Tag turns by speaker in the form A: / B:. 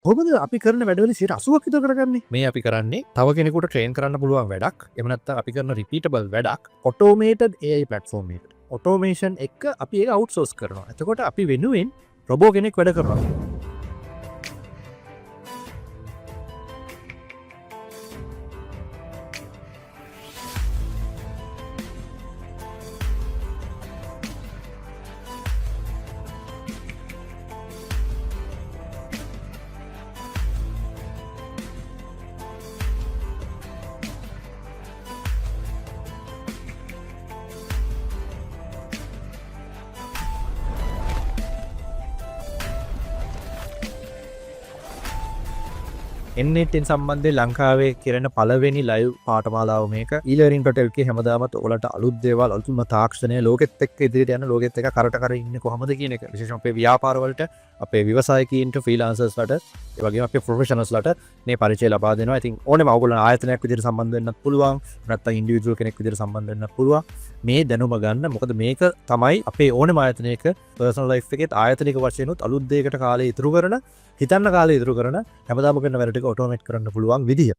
A: කොහොමද අපි කරන වැඩවලින් 80ක් විතර කරගන්නේ? මේ අපි කරන්නේ තව කෙනෙකුට ට්‍රේන් කරන්න පුළුවන් වැඩක්. එහෙම නැත්නම් අපි කරන රිපීටබල් වැඩක් ඔටෝමේටඩ් AI ප්ලැට්ෆෝම් එකකට. ඔටෝමේෂන් එක අපි ඒක අවුට්සෝස් කරනවා. එතකොට අපි වෙනුවෙන් රොබෝ කෙනෙක් වැඩ කරනවා. එන්නෙටෙන් සම්බන්ධයෙන් ලංකාවේ කරන පළවෙනි ලයිව් පාඨමාලාව මේක. ඊලර්නින් පොටල් එකේ හැමදාමත් ඔයාලට අලුත් දේවල් අලුත්ම තාක්ෂණය ලෝකෙත් එක්ක ඉදිරියට යන ලෝකෙත් එක්ක කරට කර ඉන්නේ කොහොමද කියන එක. විශේෂයෙන් අපේ ව්‍යාපාර වලට, අපේ ව්‍යවසායකීන්ට, ෆ්‍රීලාන්සර්ස්ලට, ඒ වගේම අපේ ප්‍රොෆෙෂනල්ස්ලට මේ පරිචය ලබා දෙනවා. ඉතින් ඕනෙම ඕගොල්ලෝ ආයතනයක් විදිහට සම්බන්ධ වෙන්නත් පුළුවන්. නැත්නම් ඉන්ඩිවිජුවල් කෙනෙක් විදිහට සම්බන්ධ වෙන්නත් පුළුවන්. මේ දැනුම ගන්න. මොකද මේක තමයි අපේ ඕනෙම ආයතනයක පර්සනල් ලයිෆ් එකේත් ආයතනික වශයෙන් උත් අලුත් දෙයකට කාලය ඉතුරු කරන, හිතන්න කාලය ඉතුරු කරන හැමදාම කරන වැඩ ටික ඔටෝමේට් කරන්න පුළුවන් විදිය.